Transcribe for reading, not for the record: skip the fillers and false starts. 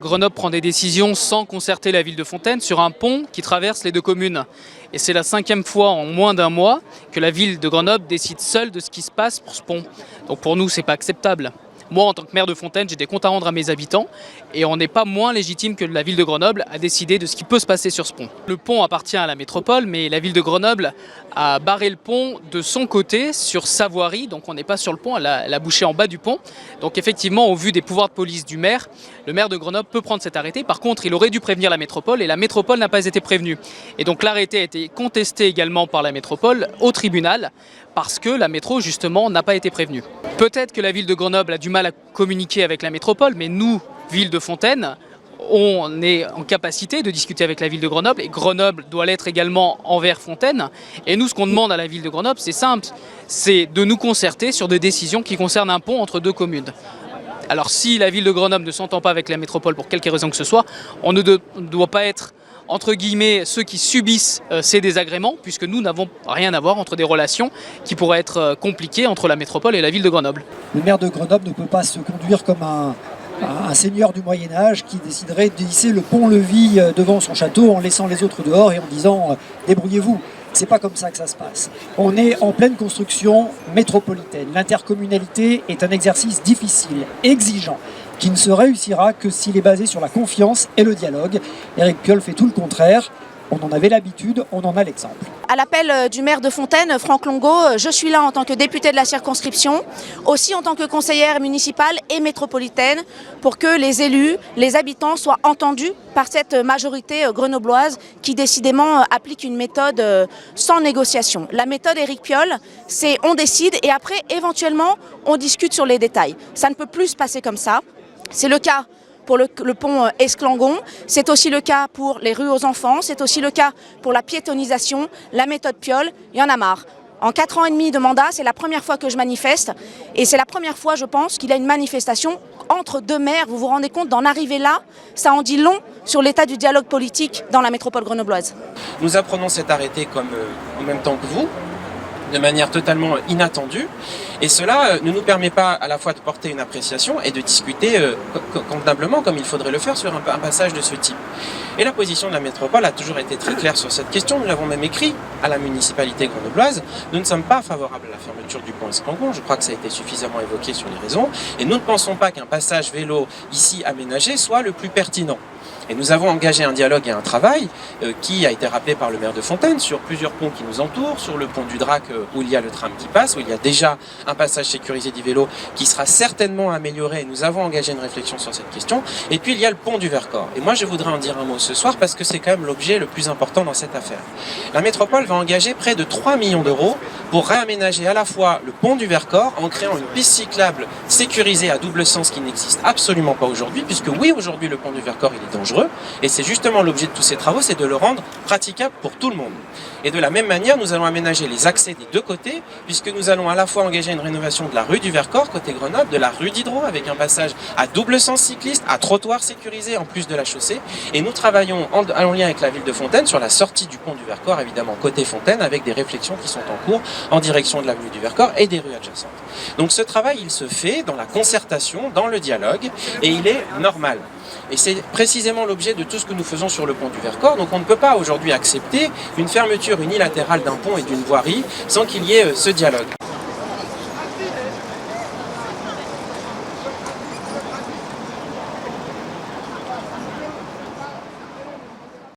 Grenoble prend des décisions sans concerter la ville de Fontaine sur un pont qui traverse les deux communes. Et c'est la 5e fois en moins d'un mois que la ville de Grenoble décide seule de ce qui se passe pour ce pont. Donc pour nous, c'est pas acceptable. Moi, en tant que maire de Fontaine, j'ai des comptes à rendre à mes habitants et on n'est pas moins légitime que la ville de Grenoble à décider de ce qui peut se passer sur ce pont. Le pont appartient à la métropole, mais la ville de Grenoble a barré le pont de son côté sur sa voirie, donc on n'est pas sur le pont, elle a bouché en bas du pont. Donc effectivement, au vu des pouvoirs de police du maire, le maire de Grenoble peut prendre cet arrêté. Par contre, il aurait dû prévenir la métropole et la métropole n'a pas été prévenue. Et donc l'arrêté a été contesté également par la métropole au tribunal parce que la métro, justement, n'a pas été prévenue. Peut-être que la ville de Grenoble a du mal à communiquer avec la métropole, mais nous, ville de Fontaine, on est en capacité de discuter avec la ville de Grenoble et Grenoble doit l'être également envers Fontaine. Et nous, ce qu'on demande à la ville de Grenoble, c'est simple, c'est de nous concerter sur des décisions qui concernent un pont entre deux communes. Alors si la ville de Grenoble ne s'entend pas avec la métropole pour quelque raison que ce soit, on ne doit pas être entre guillemets ceux qui subissent ces désagréments, puisque nous n'avons rien à voir entre des relations qui pourraient être compliquées entre la métropole et la ville de Grenoble. Le maire de Grenoble ne peut pas se conduire comme un seigneur du Moyen-Âge qui déciderait de hisser le pont-levis devant son château en laissant les autres dehors et en disant débrouillez-vous. C'est pas comme ça que ça se passe. On est en pleine construction métropolitaine. L'intercommunalité est un exercice difficile, exigeant, qui ne se réussira que s'il est basé sur la confiance et le dialogue. Éric Piolle fait tout le contraire. On en avait l'habitude, on en a l'exemple. À l'appel du maire de Fontaine, Franck Longo, je suis là en tant que député de la circonscription, aussi en tant que conseillère municipale et métropolitaine, pour que les élus, les habitants soient entendus par cette majorité grenobloise qui décidément applique une méthode sans négociation. La méthode Éric Piolle, c'est on décide et après éventuellement on discute sur les détails. Ça ne peut plus se passer comme ça. C'est le cas pour le pont Esclangon, c'est aussi le cas pour les rues aux enfants, c'est aussi le cas pour la piétonisation, la méthode Piolle, il y en a marre. En 4 ans et demi de mandat, c'est la première fois que je manifeste et c'est la première fois, je pense, qu'il y a une manifestation entre deux maires. Vous vous rendez compte d'en arriver là? Ça en dit long sur l'état du dialogue politique dans la métropole grenobloise. Nous apprenons cet arrêté en même temps que vous, de manière totalement inattendue, et cela ne nous permet pas à la fois de porter une appréciation et de discuter convenablement comme il faudrait le faire sur un passage de ce type. Et la position de la métropole a toujours été très claire sur cette question, nous l'avons même écrit à la municipalité grenobloise, nous ne sommes pas favorables à la fermeture du pont Esclangon, je crois que ça a été suffisamment évoqué sur les raisons, et nous ne pensons pas qu'un passage vélo ici aménagé soit le plus pertinent. Et nous avons engagé un dialogue et un travail qui a été rappelé par le maire de Fontaine sur plusieurs ponts qui nous entourent, sur le pont du Drac où il y a le tram qui passe, où il y a déjà un passage sécurisé du vélo qui sera certainement amélioré. Nous avons engagé une réflexion sur cette question. Et puis il y a le pont du Vercors. Et moi je voudrais en dire un mot ce soir parce que c'est quand même l'objet le plus important dans cette affaire. La métropole va engager près de 3 millions d'euros pour réaménager à la fois le pont du Vercors en créant une piste cyclable sécurisée à double sens qui n'existe absolument pas aujourd'hui, puisque oui, aujourd'hui le pont du Vercors il est dangereux. Et c'est justement l'objet de tous ces travaux, c'est de le rendre praticable pour tout le monde. Et de la même manière, nous allons aménager les accès des deux côtés, puisque nous allons à la fois engager une rénovation de la rue du Vercors, côté Grenoble, de la rue Diderot, avec un passage à double sens cycliste, à trottoir sécurisé, en plus de la chaussée. Et nous travaillons en lien avec la ville de Fontaine sur la sortie du pont du Vercors, évidemment côté Fontaine, avec des réflexions qui sont en cours en direction de l'avenue du Vercors et des rues adjacentes. Donc ce travail, il se fait dans la concertation, dans le dialogue, et il est normal. Et c'est précisément l'objet de tout ce que nous faisons sur le pont du Vercors. Donc on ne peut pas aujourd'hui accepter une fermeture unilatérale d'un pont et d'une voirie sans qu'il y ait ce dialogue.